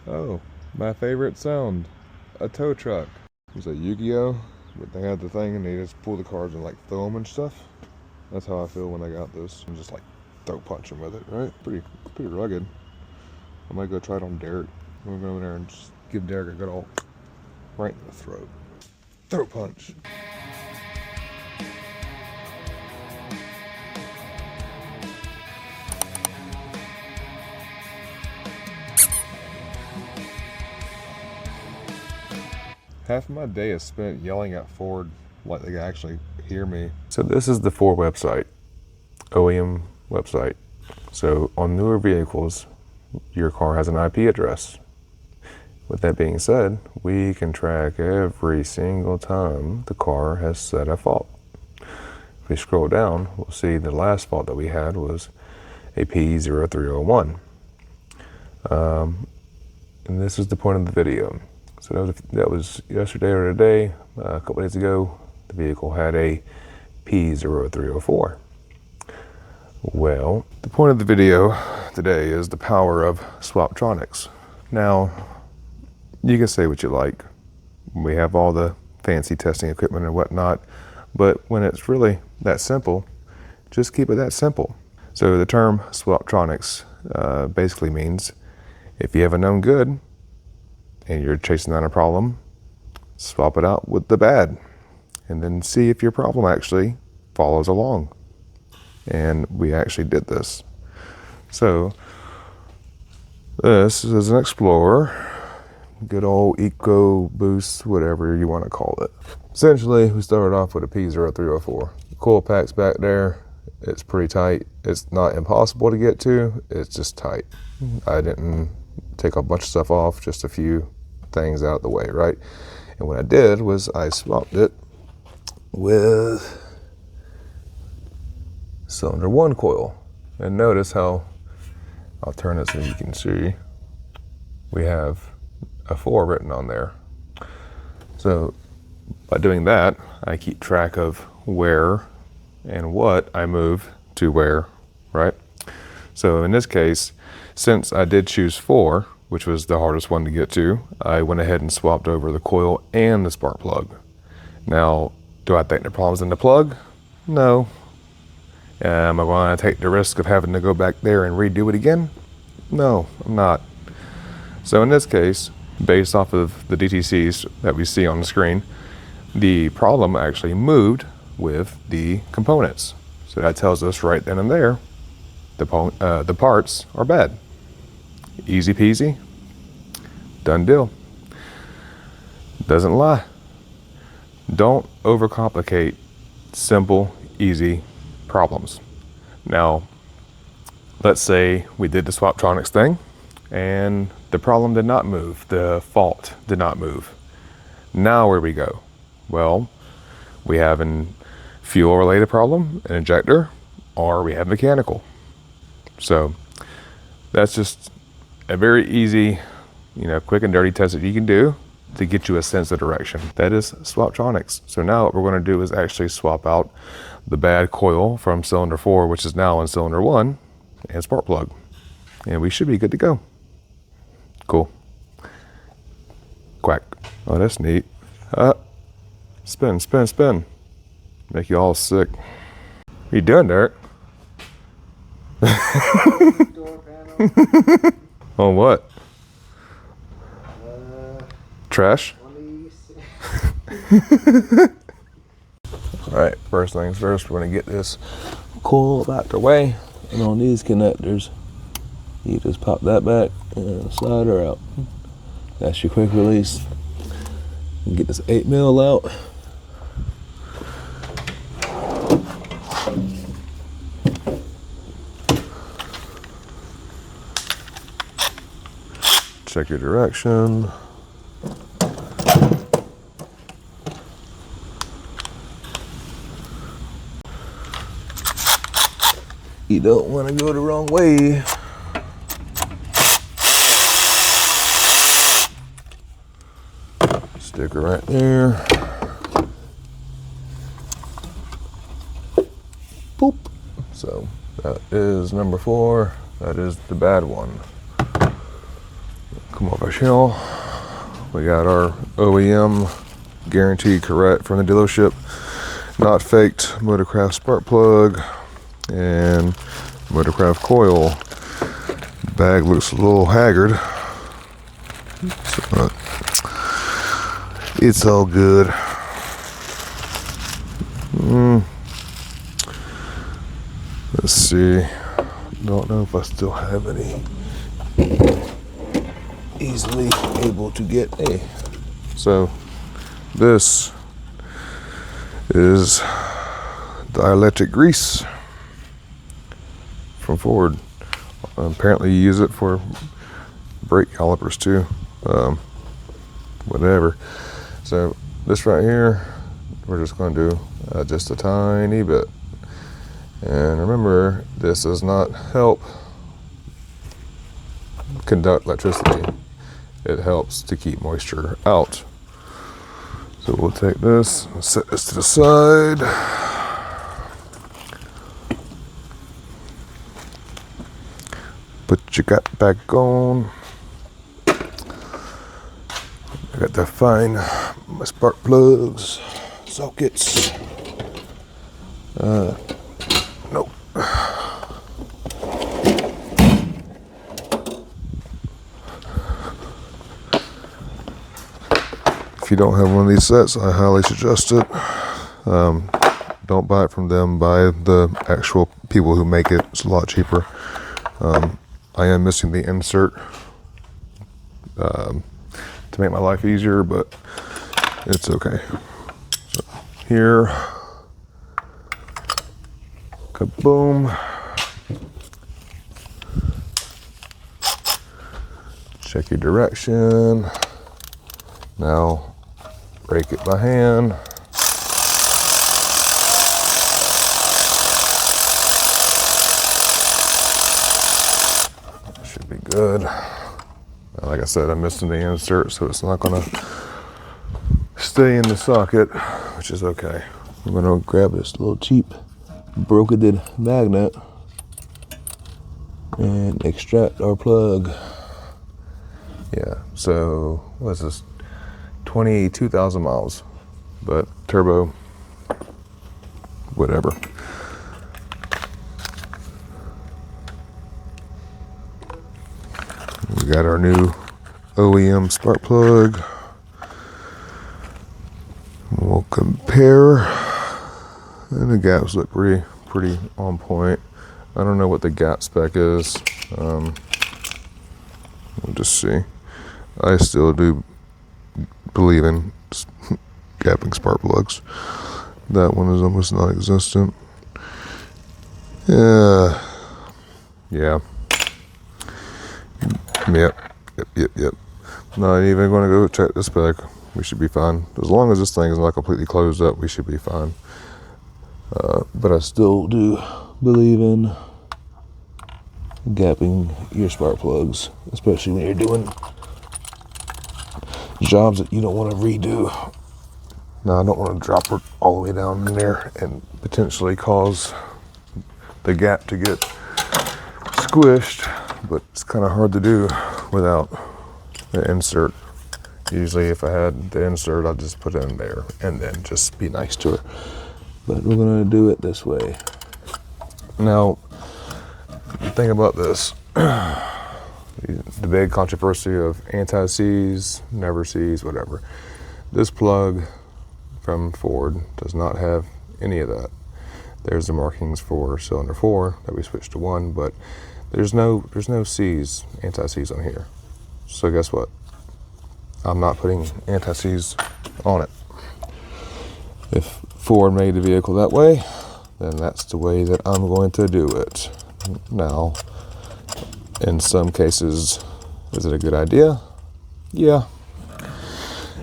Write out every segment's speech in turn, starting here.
Oh, my favorite sound. A tow truck. It's a Yu-Gi-Oh! But they had the thing and they just pull the cards and like throw them and stuff. That's how I feel when I got this. And just like throw punch them with it, right? Pretty rugged. I might go try it on Derek. I'm gonna go in there and just give Derek a good old right in the throat. Throat punch. Half of my day is spent yelling at Ford like they can actually hear me. So this is the Ford website, OEM website. So on newer vehicles, your car has an IP address. With that being said, we can track every single time the car has set a fault. If we scroll down, we'll see the last fault that we had was a P0301. And this is the point of the video. So that was yesterday or today, a couple days ago, the vehicle had a P0304. Well, the point of the video today is the power of SwapTronics. Now, you can say what you like. We have all the fancy testing equipment and whatnot, but when it's really that simple, just keep it that simple. So the term SwapTronics basically means if you have a known good and you're chasing down a problem, swap it out with the bad and then see if your problem actually follows along. And we actually did this. So this is an Explorer, good old Eco Boost, whatever you want to call it. Essentially, we started off with a P0304. The coil pack's back there. It's pretty tight. It's not impossible to get to, it's just tight. I didn't take a bunch of stuff off, just a few things out of the way, right? And what I did was I swapped it with cylinder 1 coil. And notice how, I'll turn it so you can see, we have a 4 written on there. So by doing that, I keep track of where and what I move to where, right? So in this case, since I did choose 4, which was the hardest one to get to, I went ahead and swapped over the coil and the spark plug. Now, do I think the problem's in the plug? No. Am I going to take the risk of having to go back there and redo it again? No, I'm not. So in this case, based off of the DTCs that we see on the screen, the problem actually moved with the components. So that tells us right then and there, the parts are bad. Easy peasy, done deal. Doesn't lie. Don't overcomplicate simple, easy problems. Now, let's say we did the SwapTronics thing and the problem did not move, the fault did not move. Now where we go? Well, we have a fuel related problem, an injector, or we have mechanical. So that's just a very easy, quick and dirty test that you can do to get you a sense of direction. That is SwapTronics. So now what we're going to do is actually swap out the bad coil from cylinder 4, which is now in cylinder 1, and spark plug. And we should be good to go. Cool. Quack. Oh, that's neat. Spin, spin, spin. Make you all sick. What are you doing, Derek? Door panel. On what? Trash? Alright, first things first, we're going to get this coil out the way. And on these connectors, you just pop that back and slide her out. That's your quick release. And get this 8mm out. Check your direction. You don't want to go the wrong way. Sticker right there. Boop. So that is number 4. That is the bad one. Come off our channel. We got our OEM guaranteed correct from the dealership, not faked Motorcraft spark plug and Motorcraft coil. Bag looks a little haggard. So, it's all good. Let's see. Don't know if I still have any easily able to get a. So this is dielectric grease from Ford. Apparently you use it for brake calipers too. Whatever. So this right here, we're just going to do just a tiny bit. And remember, this does not help conduct electricity. It helps to keep moisture out. So we'll take this and set this to the side. Put your cap back on. I got to find my spark plugs, sockets. Nope. If you don't have one of these sets, I highly suggest it. Don't buy it from them. Buy the actual people who make it. It's a lot cheaper. I am missing the insert to make my life easier, but it's okay. So here, kaboom. Check your direction. Now break it by hand. Should be good. Like I said, I'm missing the insert, so it's not gonna stay in the socket, which is okay. I'm gonna grab this little cheap brokered magnet and extract our plug. Yeah, so what's this? 22,000 miles, but turbo, whatever. We got our new OEM spark plug. We'll compare, and the gaps look pretty on point. I don't know what the gap spec is. We'll just see. I still do believe in gapping spark plugs. That one is almost non-existent. Yeah. Yep. Not even going to go check the spec. We should be fine. As long as this thing is not completely closed up, we should be fine. But I still do believe in gapping your spark plugs, especially when you're doing jobs that you don't want to redo. Now, I don't want to drop it all the way down in there and potentially cause the gap to get squished, but it's kind of hard to do without the insert. Usually if I had the insert, I'd just put it in there and then just be nice to it. But we're going to do it this way. Now, think about this. The big controversy of anti-seize, never seize, whatever. This plug from Ford does not have any of that. There's the markings for cylinder 4 that we switched to 1, but there's no seize, anti-seize on here. So guess what? I'm not putting anti-seize on it. If Ford made the vehicle that way, then that's the way that I'm going to do it. Now, in some cases, is it a good idea? Yeah.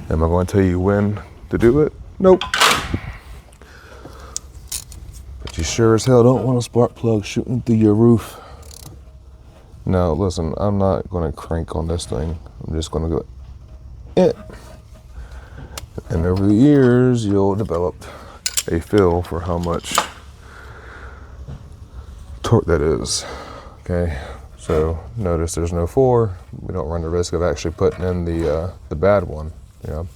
Am I going to tell you when to do it? Nope. But you sure as hell don't want a spark plug shooting through your roof. Now, listen, I'm not going to crank on this thing. I'm just going to go, And over the years, you'll develop a feel for how much torque that is. Okay, So notice there's no 4. We don't run the risk of actually putting in the bad one. You know,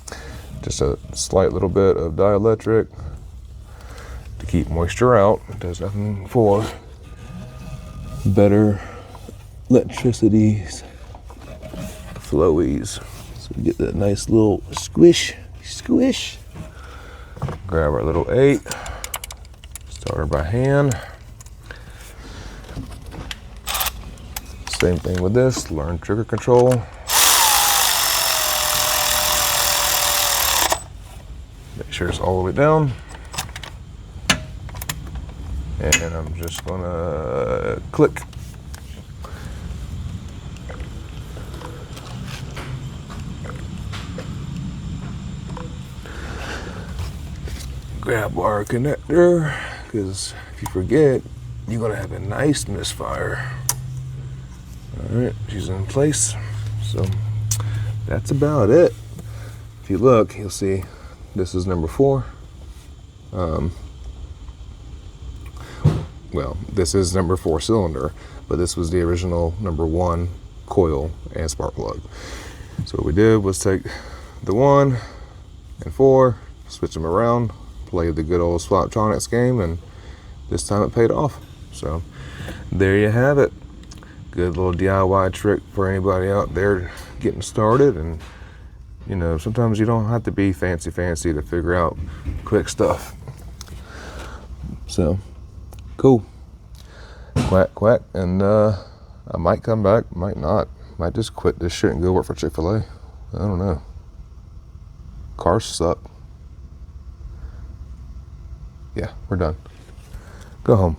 just a slight little bit of dielectric to keep moisture out. It does nothing for better electricities, flowies. So we get that nice little squish. Grab our little 8, start her by hand. Same thing with this, learn trigger control. Make sure it's all the way down. And I'm just gonna click. Grab our connector, because if you forget, you're gonna have a nice misfire. All right, she's in place. So that's about it. If you look, you'll see this is number 4. Well, this is number 4 cylinder, but this was the original number 1 coil and spark plug. So what we did was take the 1 and 4, switch them around, play the good old SwapTronics game, and this time it paid off. So there you have it. Good little DIY trick for anybody out there getting started. And you know, sometimes you don't have to be fancy to figure out quick stuff. So cool. Quack quack. And I might come back, might not. Might just quit this shit and go work for Chick-fil-A. I don't know. Cars suck. Yeah, we're done. Go home.